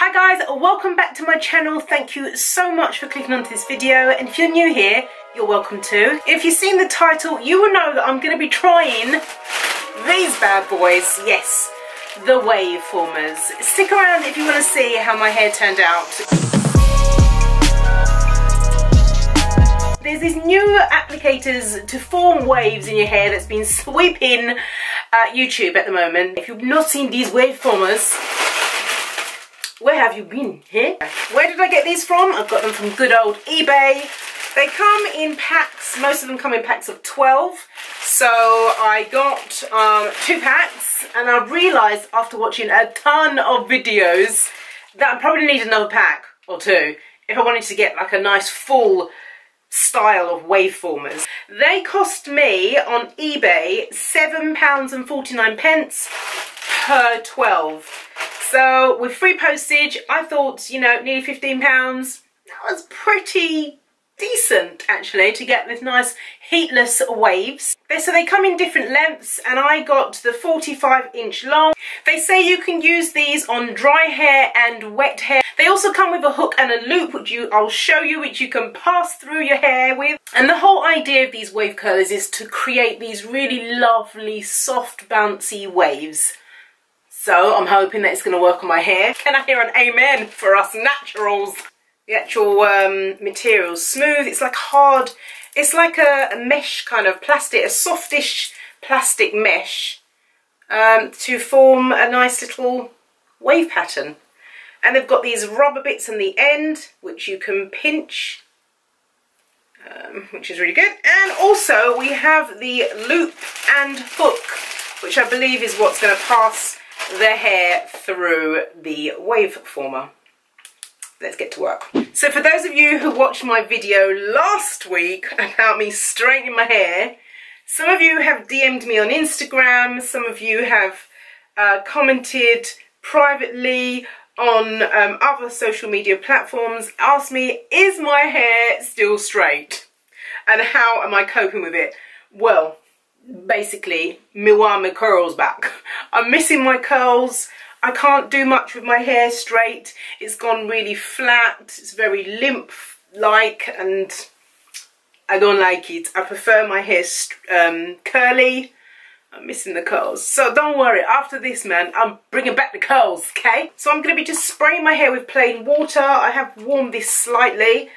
Hi guys, welcome back to my channel. Thank you so much for clicking onto this video, and if you're new here, you're welcome too. If you've seen the title, you will know that I'm going to be trying these bad boys. Yes, the wave formers. Stick around if you want to see how my hair turned out. There's these new applicators to form waves in your hair that's been sweeping YouTube at the moment. If you've not seen these wave formers, where have you been here? Where did I get these from? I've got them from good old eBay. They come in packs. Most of them come in packs of 12. So I got 2 packs, and I realised after watching a ton of videos that I probably need another pack or 2 if I wanted to get like a nice full style of wave formers. They cost me on eBay £7.49 per 12. So with free postage, I thought, you know, nearly £15. That was pretty decent actually to get this nice heatless waves. So they come in different lengths, and I got the 45-inch long. They say you can use these on dry hair and wet hair. They also come with a hook and a loop, which I'll show you, which you can pass through your hair with. And the whole idea of these wave curlers is to create these really lovely, soft, bouncy waves. So I'm hoping that it's going to work on my hair. Can I hear an amen for us naturals? The actual material's smooth. It's like hard. It's like a mesh kind of plastic, a softish plastic mesh to form a nice little wave pattern. And they've got these rubber bits on the end, which you can pinch, which is really good. And also we have the loop and hook, which I believe is what's going to pass the hair through the wave former. Let's get to work. So for those of you who watched my video last week about me straightening my hair, some of you have DM'd me on Instagram, some of you have commented privately on other social media platforms, asked me, is my hair still straight? And how am I coping with it? Well, basically, me want my curls back. I'm missing my curls. I can't do much with my hair straight. It's gone really flat. It's very limp-like, and I don't like it. I prefer my hair curly. I'm missing the curls. So don't worry, after this, man, I'm bringing back the curls, okay? So I'm going to be just spraying my hair with plain water. I have warmed this slightly.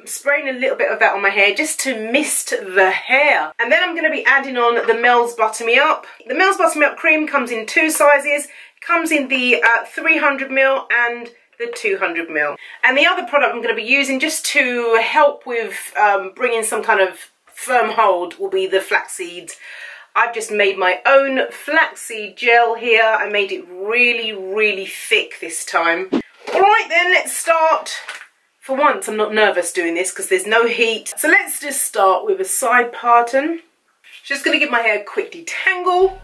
Spraying a little bit of that on my hair just to mist the hair. And then I'm going to be adding on the Mel's Butter Me Up. The Mel's Butter Me Up cream comes in 2 sizes. It comes in the 300ml and the 200ml. And the other product I'm going to be using just to help with bringing some kind of firm hold will be the flaxseed. I've just made my own flaxseed gel here. I made it really, really thick this time. Alright then, let's start. For once, I'm not nervous doing this because there's no heat. So let's just start with a side parting. Just going to give my hair a quick detangle.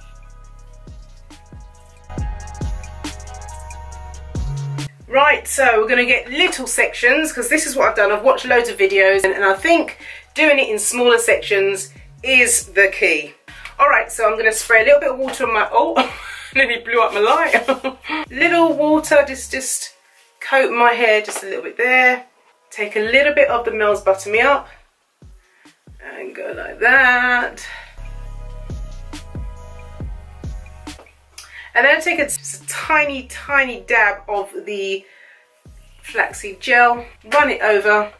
Right, so we're going to get little sections because this is what I've done. I've watched loads of videos, and I think doing it in smaller sections is the key. Alright, so I'm going to spray a little bit of water on my... Oh, nearly blew up my light. Little water, just coat my hair just a little bit there. Take a little bit of the Mel's Butter Me Up. And go like that. And then I take just a tiny, tiny dab of the flaxseed gel. Run it over.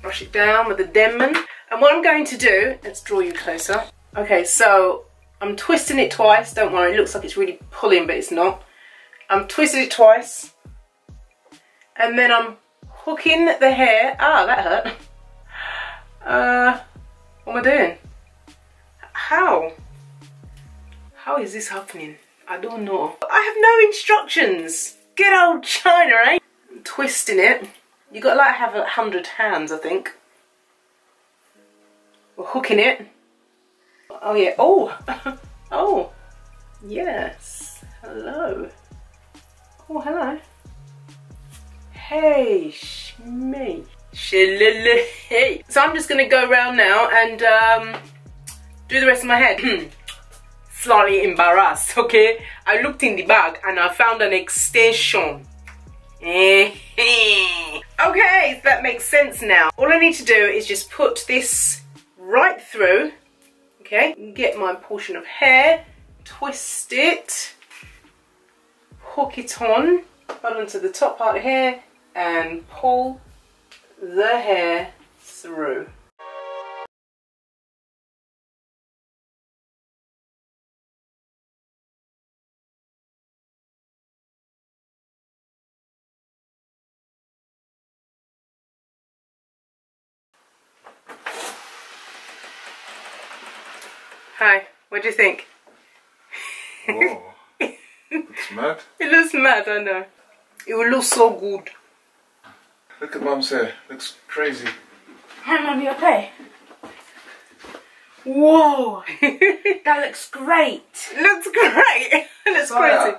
Brush it down with the Denman. And what I'm going to do, let's draw you closer. Okay, so I'm twisting it twice. Don't worry, it looks like it's really pulling, but it's not. I'm twisting it twice. And then I'm hooking the hair. Ah, that hurt. What am I doing? How? How is this happening? I don't know. I have no instructions. Good old China, eh? I'm twisting it. You got to like have 100 hands, I think. We're hooking it. Oh yeah. Oh. Oh. Yes. Hello. Oh, hello. Hey, shmee. Hey. So I'm just going to go around now and do the rest of my head. slightly embarrassed, okay? I looked in the bag and I found an extension. Okay, so that makes sense now. All I need to do is just put this right through, okay? Get my portion of hair, twist it, hook it on, hold onto the top part of hair and pull the hair through. Hi, what do you think? Whoa, it's mad. It looks mad, I know. It will look so good. Look at Mum's hair, looks crazy. Hi Mum, you okay? Whoa! That looks great. Looks great! Looks crazy.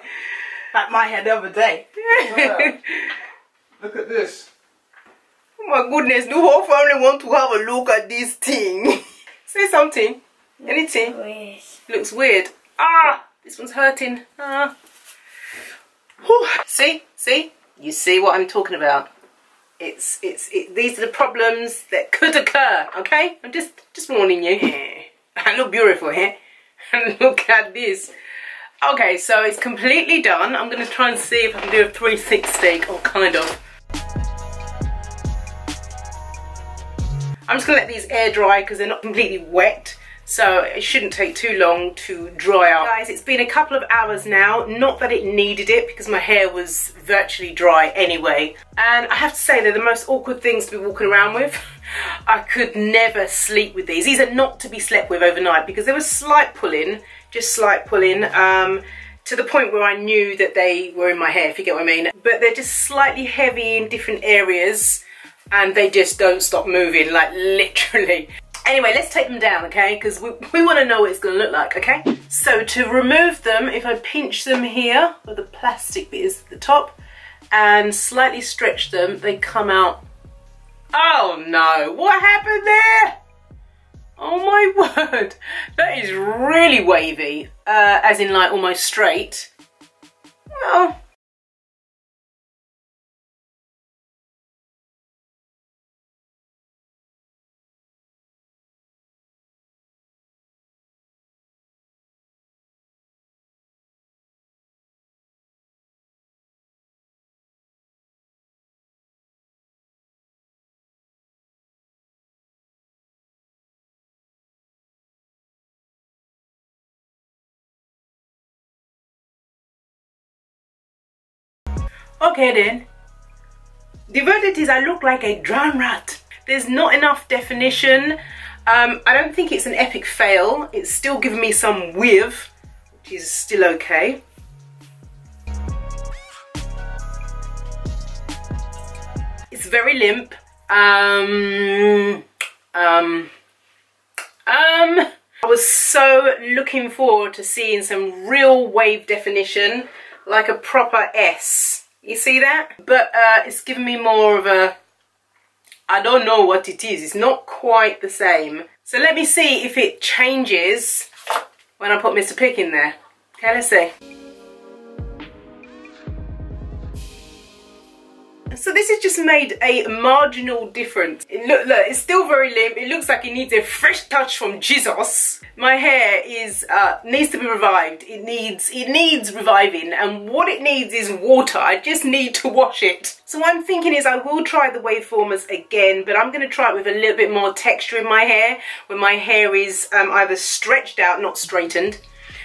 Like my hair the other day. Look at this. Oh my goodness, the whole family want to have a look at this thing. Say something. Anything. Weird. Looks weird. Ah! This one's hurting. Ah. Whew. See? See? You see what I'm talking about. These are the problems that could occur, okay? I'm just warning you. I look beautiful here. And look at this. Okay, so it's completely done. I'm going to try and see if I can do a 360, or kind of. I'm just going to let these air dry because they're not completely wet. So it shouldn't take too long to dry out. Guys, it's been a couple of hours now. Not that it needed it because my hair was virtually dry anyway. And I have to say they're the most awkward things to be walking around with. I could never sleep with these. These are not to be slept with overnight because there was slight pulling, just slight pulling, to the point where I knew that they were in my hair, if you get what I mean. But they're just slightly heavy in different areas and they just don't stop moving, like literally. Anyway, let's take them down, okay? Because we want to know what it's going to look like, okay? So to remove them, if I pinch them here, where the plastic bit is at the top, and slightly stretch them, they come out. Oh no, what happened there? Oh my word, that is really wavy, as in like almost straight. Well, okay then. The verdict is I look like a drowned rat. There's not enough definition. I don't think it's an epic fail. It's still giving me some whiff, which is still okay. It's very limp. I was so looking forward to seeing some real wave definition, like a proper S. You see that? But it's giving me more of a, I don't know what it is. It's not quite the same. So let me see if it changes when I put Mr. Pick in there. Okay, let's see. So this has just made a marginal difference. Look, it's still very limp. It looks like it needs a fresh touch from Jesus. My hair needs to be revived. It needs reviving, and what it needs is water. I just need to wash it. So what I'm thinking is I will try the waveformers again, but I'm going to try it with a little bit more texture in my hair, when my hair is either stretched out, not straightened,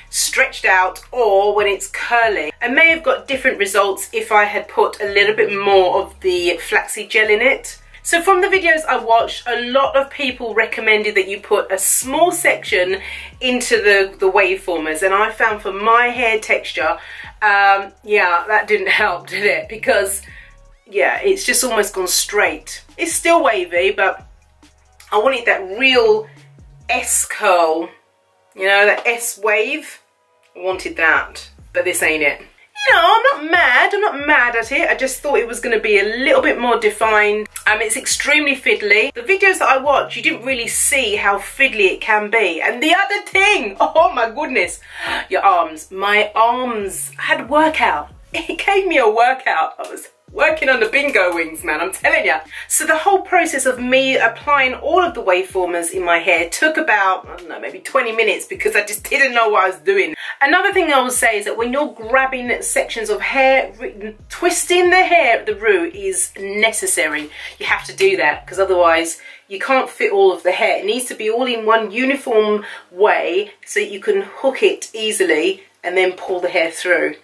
stretched out, or when it's curling. I may have got different results if I had put a little bit more of the flaxseed gel in it. So from the videos I watched, a lot of people recommended that you put a small section into the waveformers, and I found for my hair texture, yeah, that didn't help, did it? Because yeah, it's just almost gone straight. It's still wavy, but I wanted that real S curl. You know, that S wave, I wanted that, but this ain't it. You know, I'm not mad at it. I just thought it was going to be a little bit more defined. It's extremely fiddly. The videos that I watch, you didn't really see how fiddly it can be. And the other thing, oh my goodness, your arms. My arms had workout. It gave me a workout. I was working on the bingo wings, man, I'm telling you. So the whole process of me applying all of the waveformers in my hair took about, I don't know, maybe 20 minutes because I just didn't know what I was doing. Another thing I will say is that when you're grabbing sections of hair, twisting the hair at the root is necessary. You have to do that because otherwise you can't fit all of the hair. It needs to be all in one uniform way so that you can hook it easily and then pull the hair through.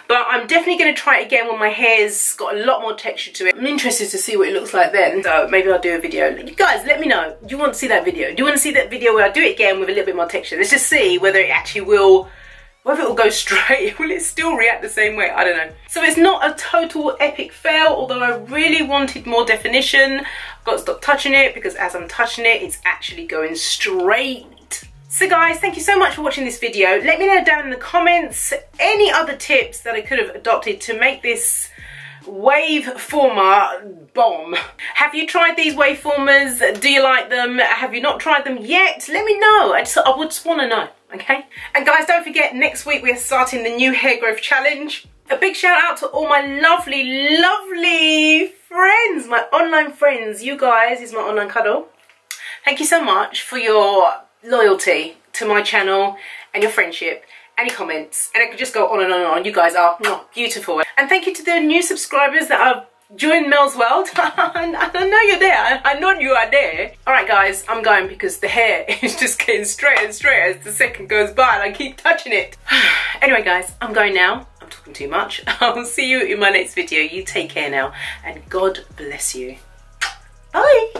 But I'm definitely going to try it again when my hair's got a lot more texture to it. I'm interested to see what it looks like then. So maybe I'll do a video. You guys, let me know. Do you want to see that video? Do you want to see that video where I do it again with a little bit more texture? Let's just see whether it actually will, whether it will go straight. Will it still react the same way? I don't know. So it's not a total epic fail, although I really wanted more definition. I've got to stop touching it because as I'm touching it, it's actually going straight. So guys, thank you so much for watching this video. Let me know down in the comments any other tips that I could have adopted to make this waveformer bomb. Have you tried these waveformers? Do you like them? Have you not tried them yet? Let me know. I would just want to know, okay? And guys, don't forget, next week we're starting the new hair growth challenge. A big shout out to all my lovely, lovely friends, my online friends. You guys is my online cuddle. Thank you so much for your loyalty to my channel and your friendship and your comments, and I could just go on and on and on. You guys are beautiful. And thank you to the new subscribers that have joined Mel's world. I know you're there. I know you are there. Alright guys, I'm going because the hair is just getting straighter and straighter as the second goes by and I keep touching it. Anyway guys, I'm going now. I'm talking too much. I'll see you in my next video. You take care now and God bless you. Bye.